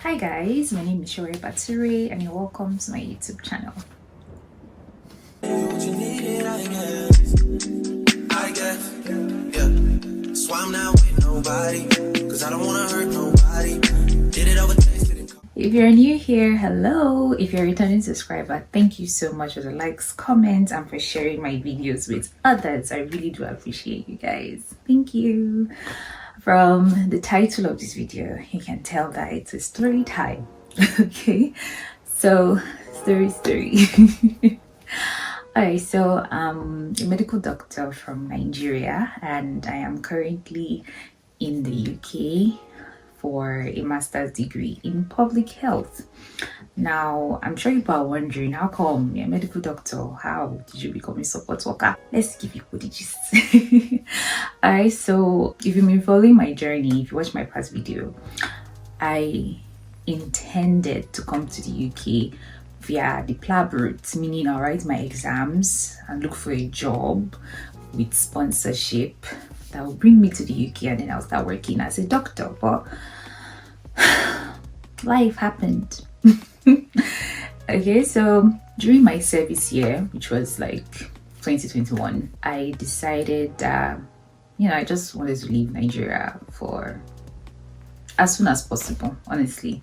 Hi guys, my name is Shore Batsuri and you're welcome to my YouTube channel. So I'm not with nobody, 'cause I don't wanna hurt nobody. Did it over. If you're new here, hello. If you're a returning subscriber, thank you so much for the likes, comments, and for sharing my videos with others. I really do appreciate you guys. Thank you. From the title of this video, you can tell that it's a story time. Okay, so story. Alright, so I'm a medical doctor from Nigeria and I am currently in the UK for a master's degree in public health. Now, I'm sure people are wondering, how come you're a medical doctor? How did you become a support worker? Let's give people the gist. Alright, so if you've been following my journey, if you watch my past video, I intended to come to the UK via the PLAB route, meaning I'll write my exams and look for a job with sponsorship that will bring me to the UK, and then I'll start working as a doctor. But life happened. Okay, so during my service year, which was like 2021, I decided I just wanted to leave Nigeria for as soon as possible, honestly.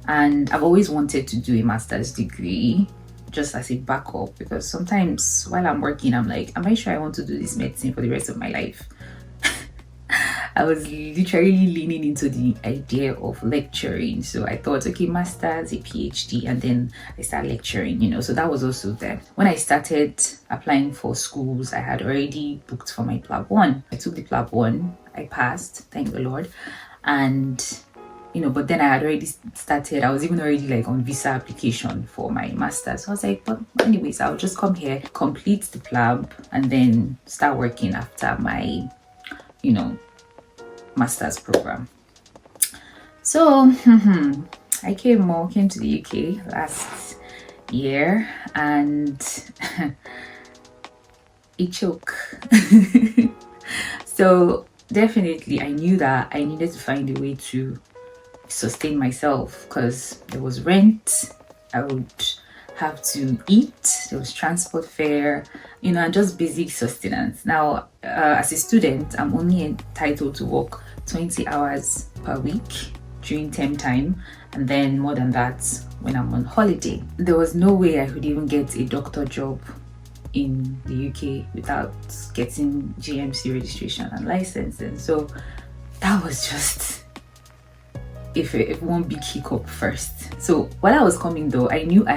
And I've always wanted to do a master's degree just as a backup, because sometimes while I'm working, I'm like, am I sure I want to do this medicine for the rest of my life? I was literally leaning into the idea of lecturing. So I thought, okay, master's, a PhD, and then I start lecturing, so that was also there. When I started applying for schools, I had already booked for my PLAB 1. I took the PLAB 1, I passed, thank the Lord. And but then I had already started, I was even already like on visa application for my master's. So I was like, but anyways, I'll just come here, complete the PLAB, and then start working after my, master's program. So I came to the UK last year, and it took. So definitely I knew that I needed to find a way to sustain myself, because there was rent, I would have to eat, there was transport fare, and just basic sustenance. Now, as a student, I'm only entitled to work 20 hours per week during term time, and then more than that when I'm on holiday. There was no way I could even get a doctor job in the UK without getting GMC registration and license. And so that was just if one big hiccup first. So while I was coming though, I knew I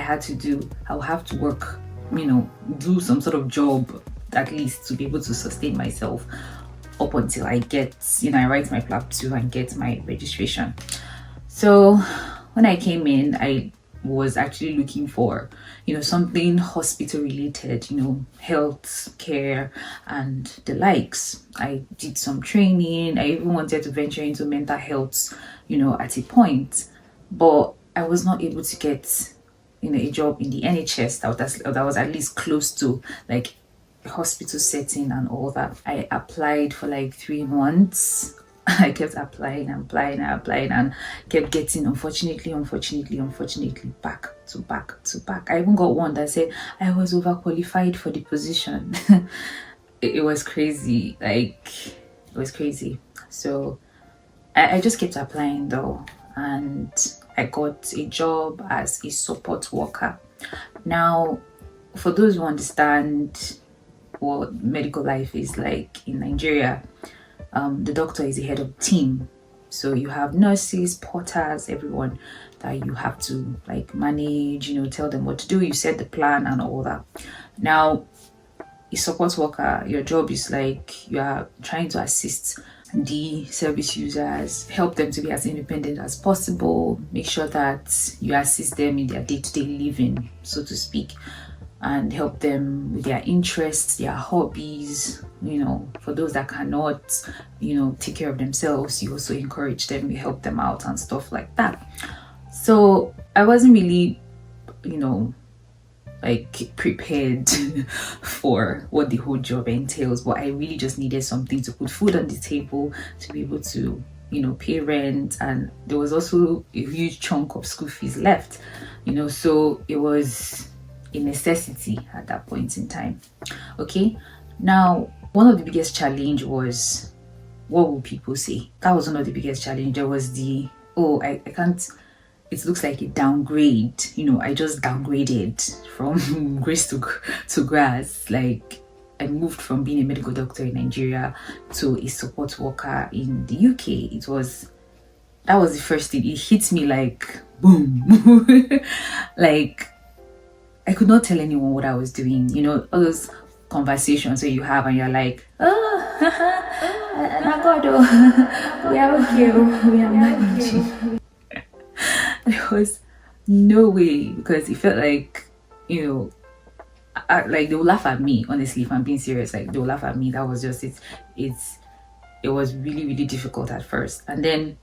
would have to work, do some sort of job at least to be able to sustain myself up until I get, I write my PLAB 2 and get my registration. So when I came in, I was actually looking for, something hospital related, health care and the likes. I did some training. I even wanted to venture into mental health, at a point, but I was not able to get, a job in the NHS that was at least close to like a hospital setting and all that. I applied for like 3 months. I kept applying and kept getting, unfortunately, back to back. I even got one that said I was overqualified for the position. It was crazy. It was crazy. So I just kept applying though, and I got a job as a support worker. Now, for those who understand what medical life is like in Nigeria, the doctor is the head of team. So you have nurses, porters, everyone that you have to like manage, tell them what to do. You set the plan and all that. Now, a support worker, your job is like you are trying to assist the service users, help them to be as independent as possible, make sure that you assist them in their day-to-day living, so to speak, and help them with their interests, their hobbies. For those that cannot, take care of themselves, you also encourage them, you help them out and stuff like that. So I wasn't really, like prepared for what the whole job entails, but I really just needed something to put food on the table, to be able to pay rent, and there was also a huge chunk of school fees left, so it was a necessity at that point in time. Okay, now one of the biggest challenge was, what will people say? That was one of the biggest challenge. There was the, oh, I can't, it looks like a downgrade. I just downgraded from grace to grass. Like, I moved from being a medical doctor in Nigeria to a support worker in the UK. That was the first thing. It hit me like boom. Like, I could not tell anyone what I was doing. All those conversations where you have and you're like, oh, God, we are okay, we are managing. There was no way, because it felt like, like they will laugh at me. Honestly, if I'm being serious, like they will laugh at me. That was just it. It was really, really difficult at first, and then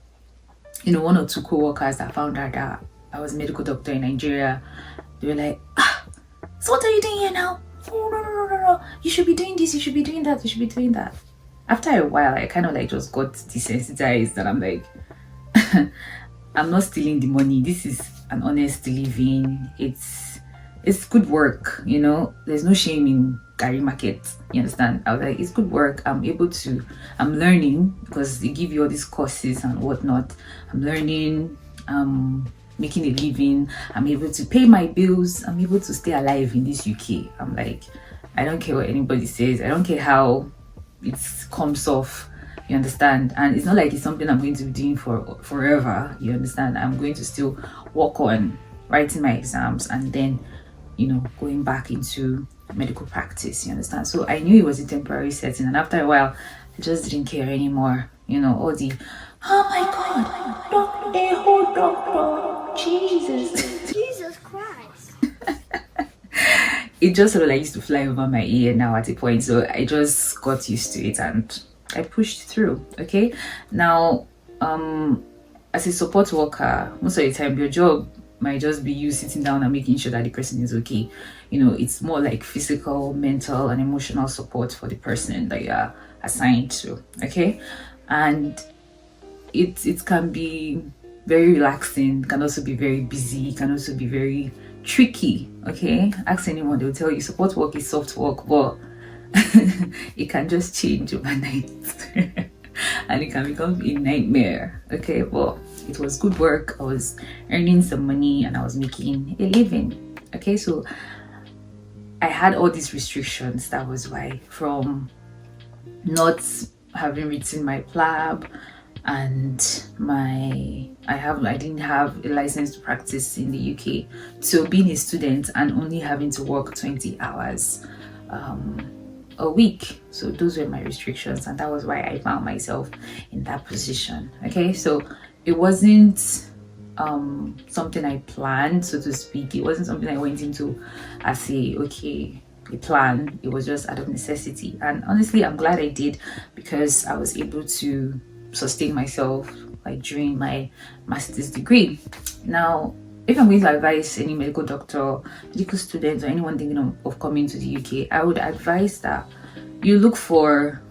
one or two co-workers that found out that I was a medical doctor in Nigeria, they were like, so what are you doing here now? Oh, no, you should be doing this, you should be doing that, you should be doing that. After a while, I kind of like just got desensitized, and I'm like, I'm not stealing the money. This is an honest living. It's good work, there's no shame in Gary market, you understand? I was like, it's good work. I'm learning, because they give you all these courses and whatnot. I'm learning, making a living. I'm able to pay my bills. I'm able to stay alive in this UK. I'm like, I don't care what anybody says. I don't care how it comes off, you understand? And it's not like it's something I'm going to be doing for forever, you understand? I'm going to still work on writing my exams and then going back into medical practice, you understand? So I knew it was a temporary setting, and after a while I just didn't care anymore. All the, oh my God, doctor, a whole doctor, Jesus Christ. It just sort of like used to fly over my ear now at a point, so I just got used to it and I pushed through. Okay, now as a support worker, most of the time your job might just be you sitting down and making sure that the person is okay. It's more like physical, mental, and emotional support for the person that you are assigned to. Okay, and it can be very relaxing, can also be very busy, can also be very tricky. Okay, ask anyone, they'll tell you support work is soft work, but it can just change overnight. And it can become a nightmare. Okay, but it was good work. I was earning some money and I was making a living. Okay, so I had all these restrictions. That was why, from not having written my PLAB, and I didn't have a license to practice in the UK, to being a student and only having to work 20 hours a week. So those were my restrictions, and that was why I found myself in that position. Okay, so it wasn't something I planned, so to speak. It wasn't something I went into as a plan. It was just out of necessity, and honestly I'm glad I did, because I was able to sustain myself like during my master's degree. Now, if I'm going to advise any medical doctor, medical students, or anyone thinking of coming to the UK, I would advise that you look for,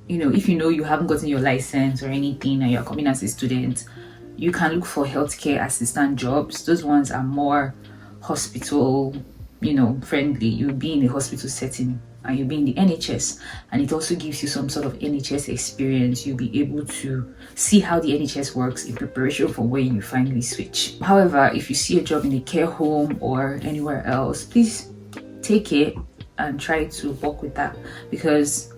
if you haven't gotten your license or anything and you're coming as a student, you can look for healthcare assistant jobs. Those ones are more hospital, friendly. You'll be in a hospital setting and you'll be in the NHS, and it also gives you some sort of NHS experience. You'll be able to see how the NHS works in preparation for when you finally switch. However, if you see a job in a care home or anywhere else, please take it and try to work with that, because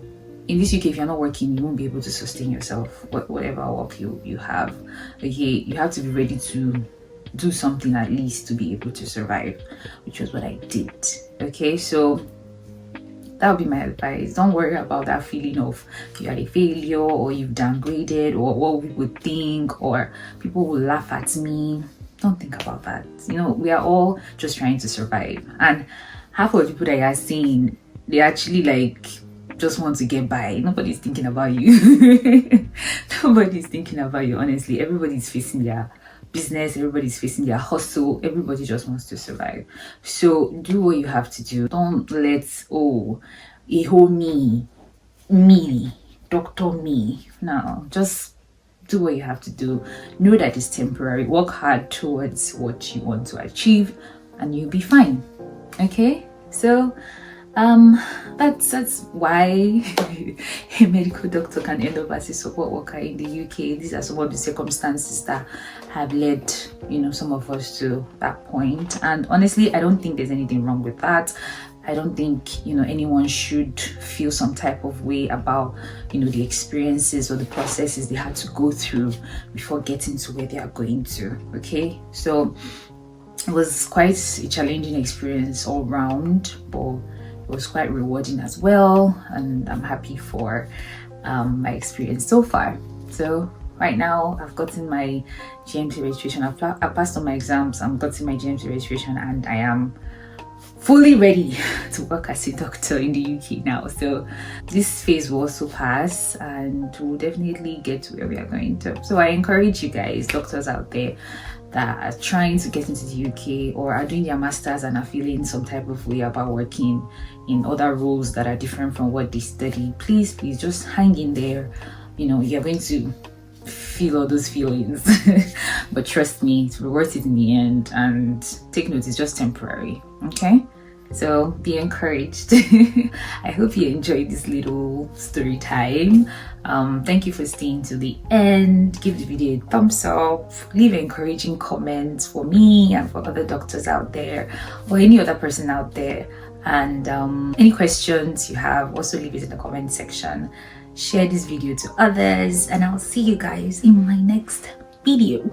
in this UK, if you're not working, you won't be able to sustain yourself, whatever work you have. Okay, you have to be ready to do something at least to be able to survive, which was what I did. Okay, so that would be my advice. Don't worry about that feeling of you are a failure or you've downgraded or what we would think or people will laugh at me. Don't think about that. We are all just trying to survive, and half of the people that you are seeing, they actually like just want to get by. Nobody's thinking about you. Nobody's thinking about you, honestly. Everybody's facing their business, everybody's facing their hustle, everybody just wants to survive. So do what you have to do. Don't let a whole me, doctor me. No, just do what you have to do. Know that it's temporary. Work hard towards what you want to achieve, and you'll be fine. Okay, so that's why a medical doctor can end up as a support worker in the UK. These are some of the circumstances that have led, you know, some of us to that point. And honestly, I don't think there's anything wrong with that. I don't think, you know, anyone should feel some type of way about, you know, the experiences or the processes they had to go through before getting to where they are going to. Okay, so it was quite a challenging experience all round, but it was quite rewarding as well, and I'm happy for my experience so far. So right now I've gotten my GMC registration. I've passed on my exams. I'm gotten my GMC registration, and I am fully ready to work as a doctor in the UK now. So this phase will also pass, and we'll definitely get to where we are going to. So I encourage you guys, doctors out there that are trying to get into the UK or are doing their masters and are feeling some type of way about working in other roles that are different from what they study, please just hang in there. You know, you're going to feel all those feelings but trust me, it's worth it in the end. And take note, it's just temporary. Okay, so be encouraged. I hope you enjoyed this little story time. Thank you for staying to the end. Give the video a thumbs up, leave encouraging comments for me and for other doctors out there or any other person out there. And any questions you have, also leave it in the comment section. Share this video to others, and I'll see you guys in my next video.